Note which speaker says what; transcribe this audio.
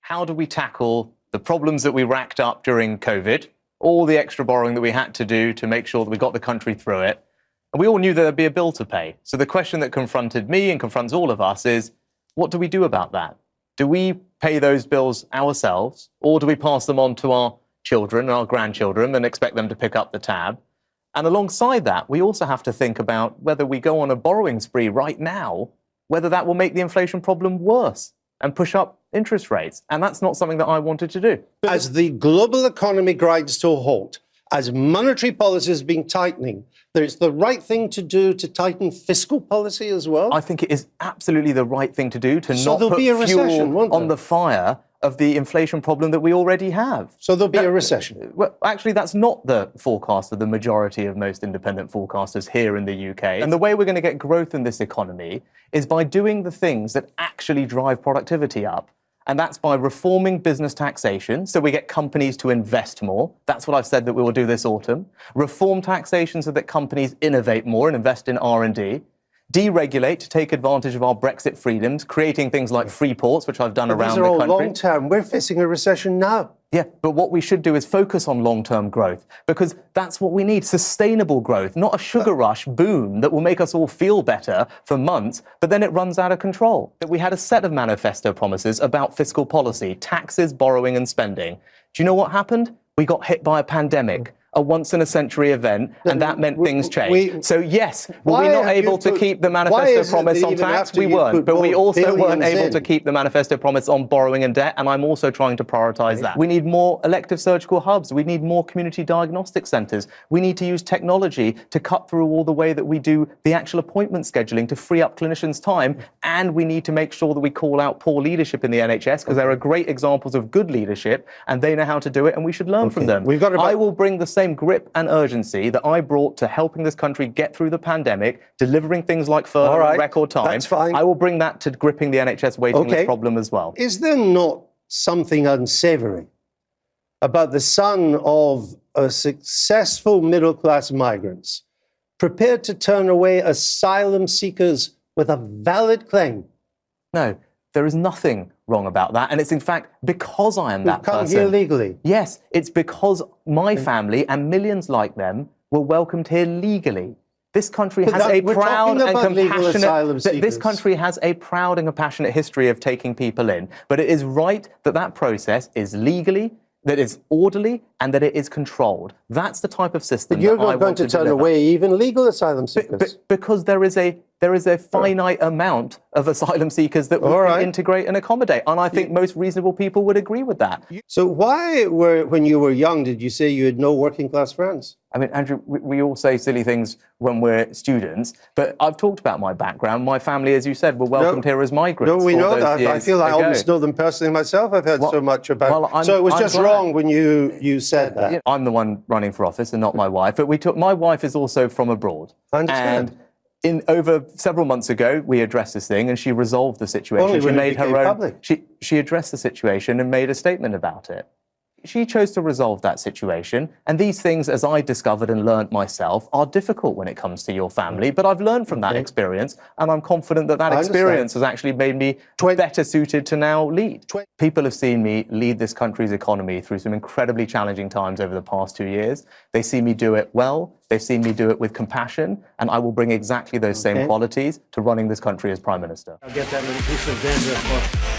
Speaker 1: How do we tackle the problems that we racked up during COVID, all the extra borrowing that we had to do to make sure that we got the country through it? And we all knew that there'd be a bill to pay. So the question that confronted me and confronts all of us is, what do we do about that? Do we pay those bills ourselves, or do we pass them on to our children and our grandchildren and expect them to pick up the tab? And alongside that, we also have to think about whether we go on a borrowing spree right now, whether that will make the inflation problem worse and push up interest rates. And that's not something that I wanted to do.
Speaker 2: As the global economy grinds to a halt, as monetary policy has been tightening, that it's the right thing to do to tighten fiscal policy as well?
Speaker 1: I think it is absolutely the right thing to do to not
Speaker 2: there'll
Speaker 1: put
Speaker 2: be a recession,
Speaker 1: fuel
Speaker 2: won't there?
Speaker 1: on the fire of the inflation problem that we already have.
Speaker 2: So there'll be a recession?
Speaker 1: Well, actually, that's not the forecast of the majority of most independent forecasters here in the UK. And the way we're going to get growth in this economy is by doing the things that actually drive productivity up. And that's by reforming business taxation, so we get companies to invest more. That's what I've said that we will do this autumn. Reform taxation so that companies innovate more and invest in R&D. Deregulate to take advantage of our Brexit freedoms, creating things like free ports, which I've done around the country.
Speaker 2: These are all long-term. We're facing a recession now.
Speaker 1: Yeah, but what we should do is focus on long-term growth, because that's what we need, sustainable growth, not a sugar rush boom that will make us all feel better for months, but then it runs out of control. We had a set of manifesto promises about fiscal policy, taxes, borrowing and spending. Do you know what happened? We got hit by a pandemic, a once-in-a-century event, and that meant things changed. So yes, were we not able to keep the manifesto promise on tax? We weren't, but we also weren't able to keep the manifesto promise on borrowing and debt, and I'm also trying to prioritise that. We need more elective surgical hubs. We need more community diagnostic centres. We need to use technology to cut through all the way that we do the actual appointment scheduling to free up clinicians' time, and we need to make sure that we call out poor leadership in the NHS, because there are great examples of good leadership, and they know how to do it, and we should learn from them. I will bring the same grip and urgency that I brought to helping this country get through the pandemic, delivering things like furlough in record time.
Speaker 2: That's fine.
Speaker 1: I will bring that to gripping the NHS waiting list problem as well.
Speaker 2: Is there not something unsavoury about the son of a successful middle-class migrants prepared to turn away asylum seekers with a valid claim?
Speaker 1: No, there is nothing wrong about that. And it's in fact because I am that person.
Speaker 2: Come here legally?
Speaker 1: Yes, it's because my family and millions like them were welcomed here legally. This country has a proud and compassionate. This country has a proud and compassionate history of taking people in. But it is right that that process is legally, that is orderly, and that it is controlled. That's the type of system.
Speaker 2: But you're not going to turn away even legal asylum seekers?
Speaker 1: Because there is a finite amount of asylum seekers that we can integrate and accommodate. And I think most reasonable people would agree with that.
Speaker 2: So why, when you were young, did you say you had no working class friends?
Speaker 1: I mean, Andrew, we all say silly things when we're students, but I've talked about my background. My family, as you said, were welcomed here as migrants.
Speaker 2: No, we know that. I feel I almost know them personally myself. I've heard so much about So it was just wrong when you said that.
Speaker 1: I'm the one running for office and not my wife, but my wife is also from abroad.
Speaker 2: I understand.
Speaker 1: And over several months ago, we addressed this thing and she resolved the situation.
Speaker 2: Only when it became public.
Speaker 1: She addressed the situation and made a statement about it. She chose to resolve that situation. And these things, as I discovered and learned myself, are difficult when it comes to your family. But I've learned from that experience, and I'm confident that that experience has actually made me better suited to now lead. People have seen me lead this country's economy through some incredibly challenging times over the past 2 years. They see me do it well. They've seen me do it with compassion, and I will bring exactly those same qualities to running this country as Prime Minister.
Speaker 2: I'll get that little piece of dandruff.